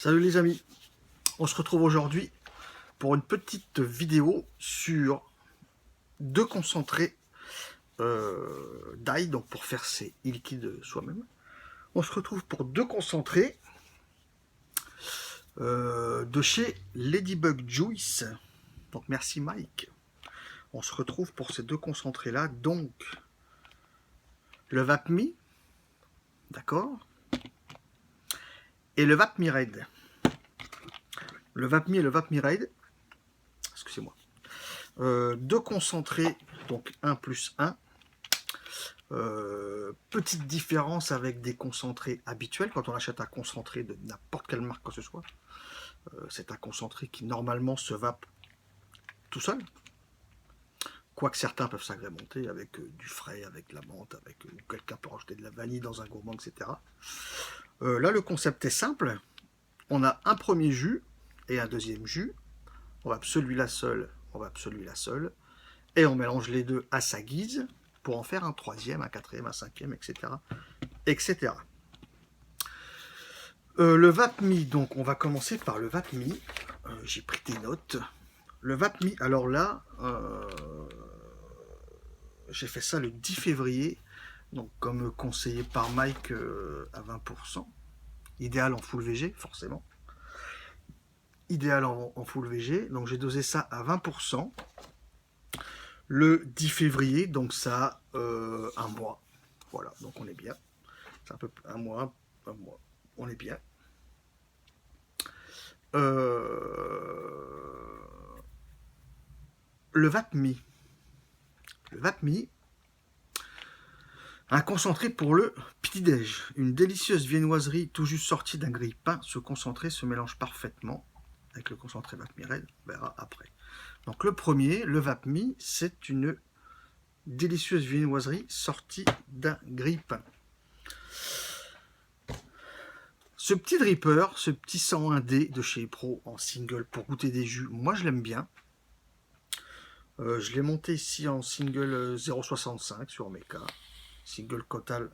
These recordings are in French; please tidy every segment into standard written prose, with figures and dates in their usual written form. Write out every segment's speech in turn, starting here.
Salut les amis, on se retrouve aujourd'hui pour une petite vidéo sur deux concentrés d'ail, donc pour faire ses liquides soi-même. On se retrouve pour deux concentrés de chez Ladybug Juice. Donc merci Mike. On se retrouve pour ces deux concentrés là, donc le VapMe, d'accord, et le VapMe Red. Le VapMe et le VapMe Red, excusez-moi, deux concentrés, donc 1 plus 1. Petite différence avec des concentrés habituels. Quand on achète un concentré de n'importe quelle marque que ce soit, c'est un concentré qui normalement se vape tout seul. Quoique certains peuvent s'agrémenter avec du frais, avec de la menthe, avec quelqu'un peut rajouter de la vanille dans un gourmand, etc. Là, le concept est simple. On a un premier jus et un deuxième jus. On vape celui-là seul, on vape celui-là seul. Et on mélange les deux à sa guise pour en faire un troisième, un quatrième, un cinquième, etc. etc. Le VapMe, donc on va commencer par le VapMe. J'ai pris des notes. Le VapMe, alors là, j'ai fait ça le 10 février, donc comme conseillé par Mike à 20%. Idéal en full VG, forcément. Idéal en full VG, donc j'ai dosé ça à 20%. Le 10 février, donc ça a un mois. Voilà, donc on est bien. C'est un peu un mois. On est bien. Le VapMe. Le VapMe, un concentré pour le petit-déj. Une délicieuse viennoiserie tout juste sortie d'un grille-pain. Ce concentré se mélange parfaitement avec le concentré VapMe Red. On verra après. Donc le premier, le VapMe, c'est une délicieuse viennoiserie sortie d'un grille-pain. Ce petit dripper, ce petit 101D de chez Pro en single pour goûter des jus, moi je l'aime bien. Je l'ai monté ici en single 0,65 sur mes cas. Single Cotal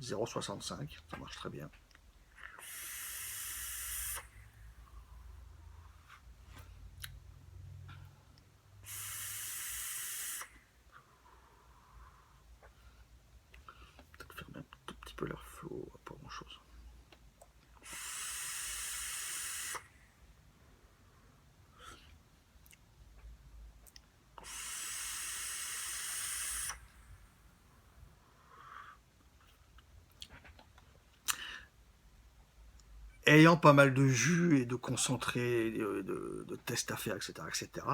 0,65, ça marche très bien. Peut-être fermer un tout petit peu l'airflow, pas grand chose. Ayant pas mal de jus et de concentrés, de tests à faire, etc.,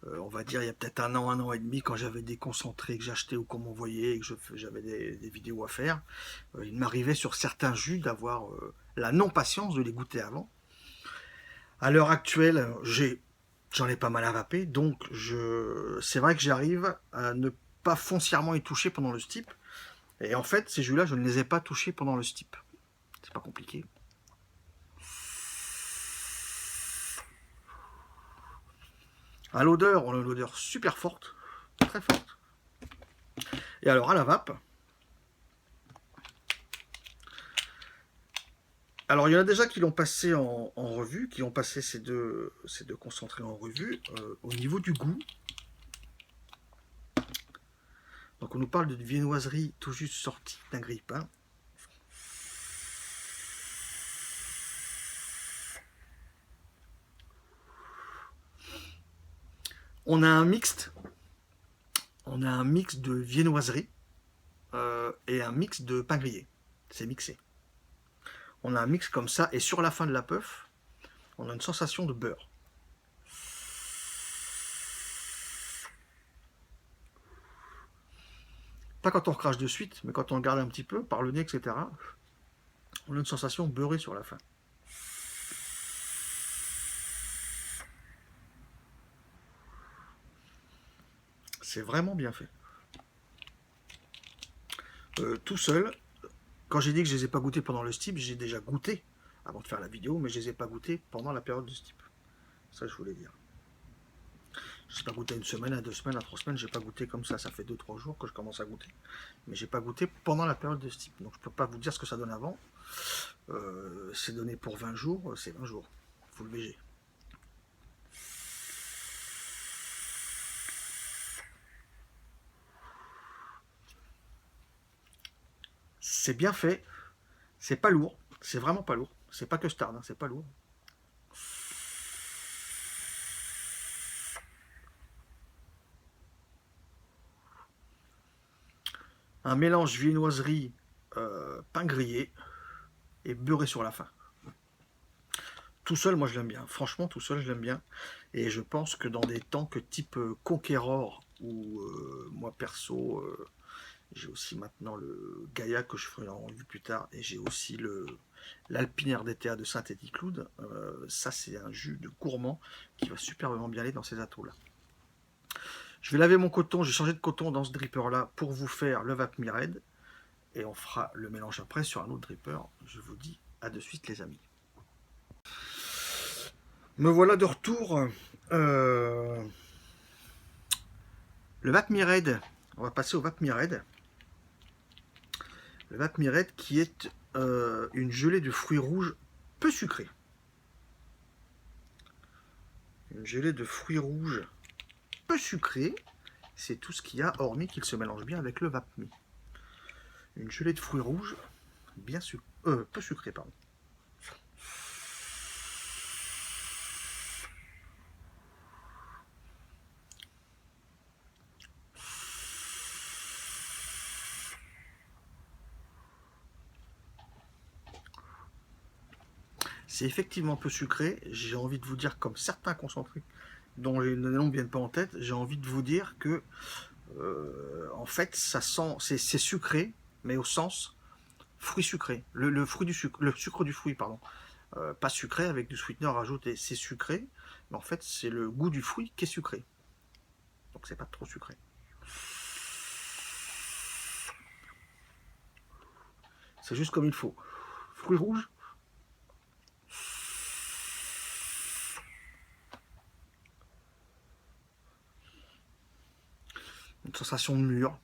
on va dire il y a peut-être un an et demi, quand j'avais des concentrés que j'achetais ou qu'on m'envoyait et que j'avais des vidéos à faire, il m'arrivait sur certains jus d'avoir la non-patience de les goûter avant. À l'heure actuelle, j'en ai pas mal à vaper, donc c'est vrai que j'arrive à ne pas foncièrement y toucher pendant le steep. Et en fait, ces jus-là, je ne les ai pas touchés pendant le steep. C'est pas compliqué. À l'odeur, on a une odeur super forte, très forte. Et alors à la vape, alors il y en a déjà qui l'ont passé en revue, qui ont passé ces deux concentrés en revue. Au niveau du goût, donc on nous parle d'une viennoiserie tout juste sortie d'un grille-pain. On a un mixte. On a un mix de viennoiserie et un mix de pain grillé. C'est mixé. On a un mix comme ça, et sur la fin de la puff, on a une sensation de beurre. Pas quand on crache de suite, mais quand on le garde un petit peu, par le nez, etc., on a une sensation beurrée sur la fin. C'est vraiment bien fait. Tout seul, quand j'ai dit que je les ai pas goûtés pendant le steep, j'ai déjà goûté avant de faire la vidéo, mais je les ai pas goûtés pendant la période de steep. Ça, je voulais dire. Je n'ai pas goûté à une semaine, à 2 semaines, à 3 semaines, j'ai pas goûté comme ça. Ça fait 2-3 jours que je commence à goûter. Mais j'ai pas goûté pendant la période de steep. Donc je peux pas vous dire ce que ça donne avant. C'est donné pour 20 jours, c'est 20 jours. Faut le BG. C'est bien fait, c'est pas lourd, c'est vraiment pas lourd. C'est pas que Stard, hein, c'est pas lourd. Un mélange viennoiserie, pain grillé et beurré sur la fin. Tout seul, moi je l'aime bien. Franchement, tout seul, je l'aime bien. Et je pense que dans des temps que type Conqueror, ou moi perso, j'ai aussi maintenant le Gaia que je ferai en revue plus tard, et j'ai aussi l'Alpine RDTA de Saint-Étienne-Cloud. Ça, c'est un jus de gourmand qui va superbement bien aller dans ces atouts-là. Je vais laver mon coton, j'ai changé de coton dans ce dripper-là pour vous faire le Vapmi Red, et on fera le mélange après sur un autre dripper. Je vous dis à de suite, les amis. Me voilà de retour. Le Vapmi Red, on va passer au Vapmi Red. Le Vapmi Red qui est une gelée de fruits rouges peu sucrée. Une gelée de fruits rouges peu sucrée, c'est tout ce qu'il y a, hormis qu'il se mélange bien avec le Vapmi. Une gelée de fruits rouges bien peu sucrée, pardon. C'est effectivement peu sucré. J'ai envie de vous dire, comme certains concentrés dont les noms ne viennent pas en tête, j'ai envie de vous dire que en fait, ça sent, c'est sucré, mais au sens fruit sucré. Le fruit du sucre, le sucre du fruit, pardon. Pas sucré avec du sweetener rajouté. C'est sucré, mais en fait, c'est le goût du fruit qui est sucré. Donc, c'est pas trop sucré. C'est juste comme il faut. Fruits rouges. Une sensation de mûr.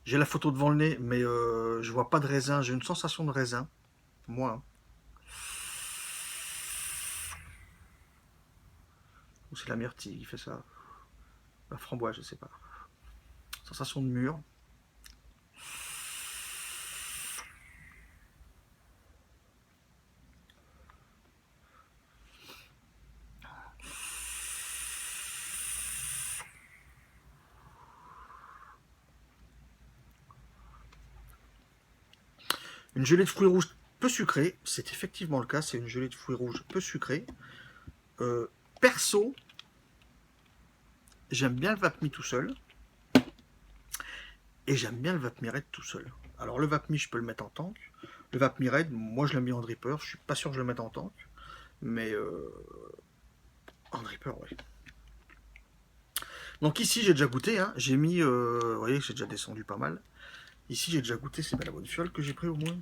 J'ai la photo devant le nez, mais je vois pas de raisin. J'ai une sensation de raisin. Moi. Hein. Ou c'est la myrtille qui fait ça. La framboise, je sais pas. Sensation de mûr. Une gelée de fruits rouges peu sucrée. C'est effectivement le cas. C'est une gelée de fruits rouges peu sucrée. Perso, j'aime bien le Vapmi tout seul. Et j'aime bien le Vapmi Red tout seul. Alors le Vapmi, je peux le mettre en tank. Le Vapmi Red, moi je l'ai mis en dripper. Je suis pas sûr que je le mette en tank. Mais en dripper, oui. Donc ici, j'ai déjà goûté. Hein. J'ai mis... vous voyez, j'ai déjà descendu pas mal. Ici, j'ai déjà goûté. C'est bien la bonne fiole que j'ai pris au moins.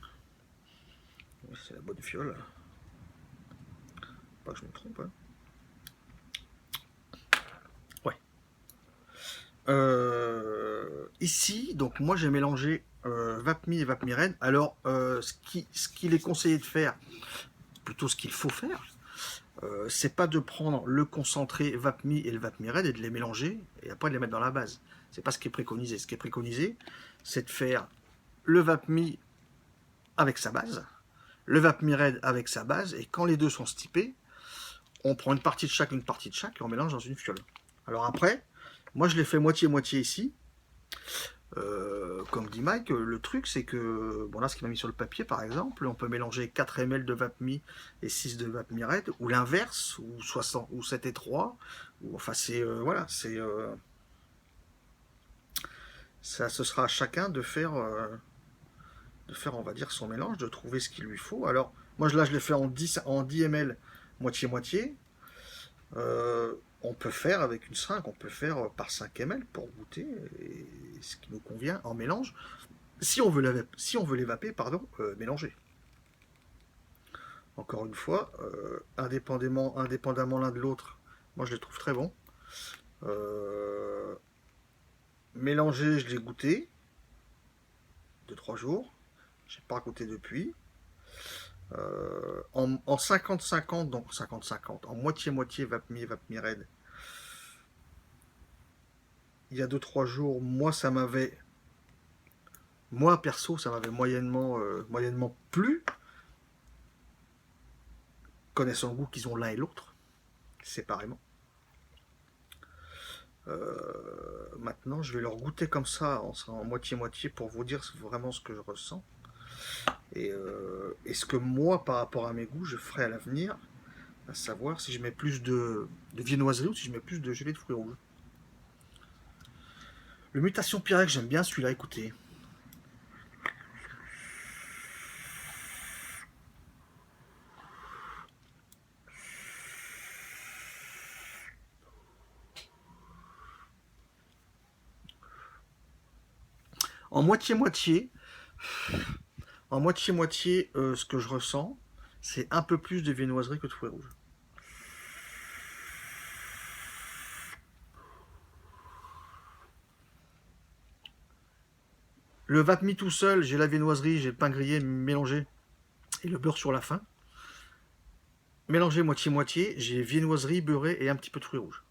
C'est la bonne fiole. Pas que je me trompe. Hein. Ouais. Ici, donc moi j'ai mélangé Vapmi et Vapmi Red. Alors, ce qu'il est conseillé de faire, plutôt ce qu'il faut faire, c'est pas de prendre le concentré Vapmi et le Vapmi Red et de les mélanger et après de les mettre dans la base. C'est pas ce qui est préconisé. Ce qui est préconisé, c'est de faire le Vapmi avec sa base, le Vapmi Red avec sa base, et quand les deux sont stipés, on prend une partie de chaque, et on mélange dans une fiole. Alors après, moi je l'ai fait moitié-moitié ici. Comme dit Mike, le truc c'est que, bon là ce qu'il m'a mis sur le papier par exemple, on peut mélanger 4 ml de Vapmi et 6 de Vapmi Red, ou l'inverse, ou 60, ou 7 et 3, ou, enfin c'est, voilà, c'est, ça ce sera à chacun de faire, on va dire son mélange, de trouver ce qu'il lui faut. Alors moi là je l'ai fait en 10 ml moitié-moitié. On peut faire avec une seringue, on peut faire par 5 ml pour goûter et ce qui nous convient en mélange. Si on veut les vaper, pardon, mélanger. Encore une fois, indépendamment l'un de l'autre, moi je les trouve très bons. Mélanger, je l'ai goûté 2-3 jours. J'ai pas goûté depuis. En 50-50, donc 50-50, en moitié-moitié Vapmi, Vapmi Red, il y a 2-3 jours, moi perso, ça m'avait moyennement plu, connaissant le goût qu'ils ont l'un et l'autre, séparément. Maintenant, je vais leur goûter comme ça, en moitié-moitié, pour vous dire vraiment ce que je ressens. Et ce que moi, par rapport à mes goûts, je ferai à l'avenir, à savoir si je mets plus de viennoiserie ou si je mets plus de gelée de fruits rouges. Le Mutation Pyrex, j'aime bien celui-là, écoutez. En moitié-moitié, ce que je ressens, c'est un peu plus de viennoiserie que de fruits rouges. Le Vapmi tout seul, j'ai la viennoiserie, j'ai le pain grillé mélangé et le beurre sur la fin. Mélangé moitié-moitié, j'ai viennoiserie, beurré et un petit peu de fruits rouges.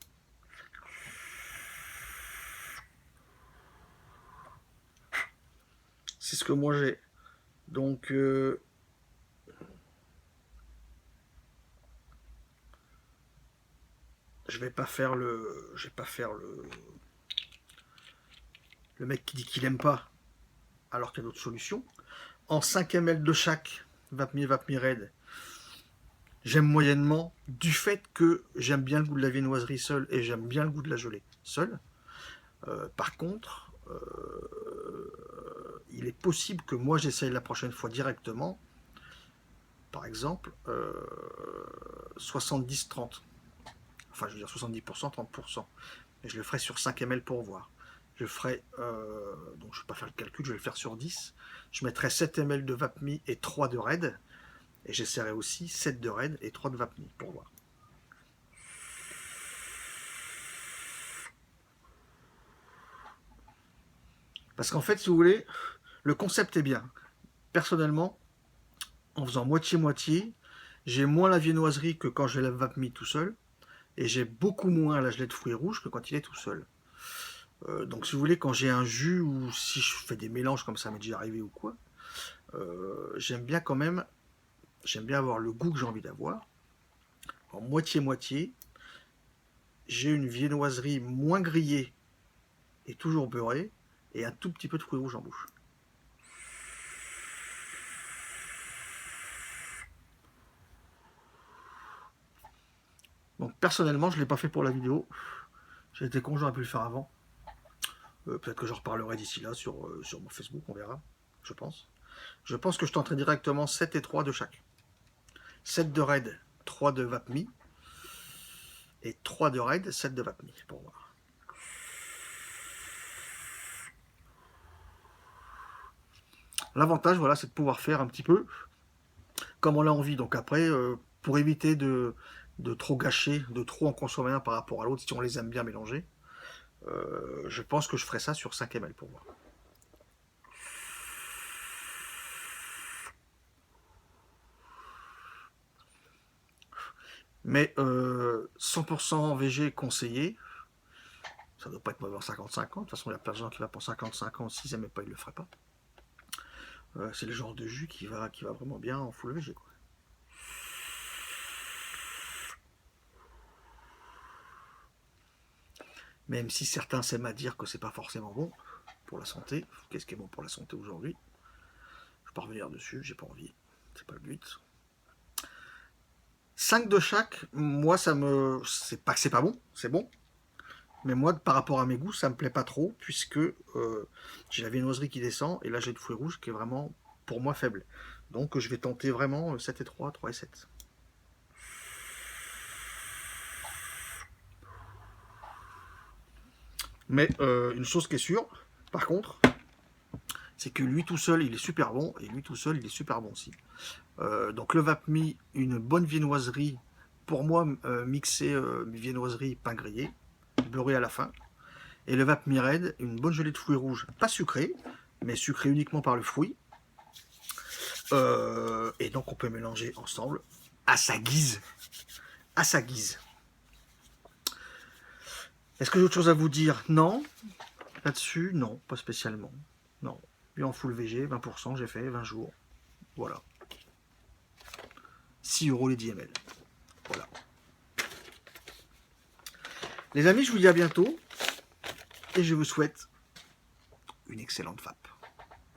C'est ce que moi j'ai. Donc, je vais pas faire le mec qui dit qu'il aime pas, alors qu'il y a d'autres solutions. En 5 ml de chaque, Vapmi, Vapmi Red, j'aime moyennement, du fait que j'aime bien le goût de la viennoiserie seule et j'aime bien le goût de la gelée seule. Par contre, il est possible que moi j'essaye la prochaine fois directement, par exemple, 70-30. Enfin, je veux dire 70%, 30%. Et je le ferai sur 5 ml pour voir. Je ferai, donc je ne vais pas faire le calcul, je vais le faire sur 10. Je mettrai 7 ml de Vapmi et 3 de Red. Et j'essaierai aussi 7 de Red et 3 de Vapmi pour voir. Parce qu'en fait, si vous voulez, le concept est bien. Personnellement, en faisant moitié-moitié, j'ai moins la viennoiserie que quand j'ai la Vapmi tout seul. Et j'ai beaucoup moins la gelée de fruits rouges que quand il est tout seul. Donc si vous voulez, quand j'ai un jus ou si je fais des mélanges comme ça m'est déjà arrivé ou quoi, j'aime bien quand même, j'aime bien avoir le goût que j'ai envie d'avoir. En moitié-moitié, j'ai une viennoiserie moins grillée et toujours beurrée et un tout petit peu de fruits rouges en bouche. Donc personnellement, je ne l'ai pas fait pour la vidéo. J'ai été con, j'aurais pu le faire avant. Peut-être que j'en reparlerai d'ici là sur mon Facebook, on verra, je pense. Je pense que je tenterai directement 7 et 3 de chaque. 7 de Red, 3 de Vapmi. Et 3 de Red, 7 de Vapmi, pour voir. L'avantage, voilà, c'est de pouvoir faire un petit peu comme on a envie. Donc après, pour éviter de trop gâcher, de trop en consommer un par rapport à l'autre, si on les aime bien mélangés, je pense que je ferai ça sur 5 ml pour voir. Mais 100% VG conseillé, ça ne doit pas être mauvais en 50-50. De toute façon, il y a plein de gens qui vont pour 50-50, s'ils n'aimaient pas, ils ne le feraient pas. C'est le genre de jus qui va vraiment bien en full VG, quoi. Même si certains s'aiment à dire que c'est pas forcément bon pour la santé. Qu'est-ce qui est bon pour la santé aujourd'hui? Je ne vais pas revenir dessus, j'ai pas envie. C'est pas le but. 5 de chaque, moi ça me. C'est pas que c'est pas bon, c'est bon. Mais moi, par rapport à mes goûts, ça me plaît pas trop, puisque j'ai la viennoiserie qui descend, et là j'ai le fruit rouge qui est vraiment, pour moi, faible. Donc je vais tenter vraiment 7 et 3, 3 et 7. Mais une chose qui est sûre, par contre, c'est que lui tout seul, il est super bon, et lui tout seul, il est super bon aussi. Donc le Vapmi, une bonne viennoiserie, pour moi, mixer viennoiserie, pain grillé, beurré à la fin. Et le Vapmi Red, une bonne gelée de fruits rouges, pas sucrée, mais sucrée uniquement par le fruit, Et donc on peut mélanger ensemble à sa guise. À sa guise. Est-ce que j'ai autre chose à vous dire? Non. Là-dessus, non, pas spécialement. Non. Puis en full VG, 20%, j'ai fait 20 jours. Voilà. 6 € les 10 ml. Voilà. Les amis, je vous dis à bientôt. Et je vous souhaite une excellente vape.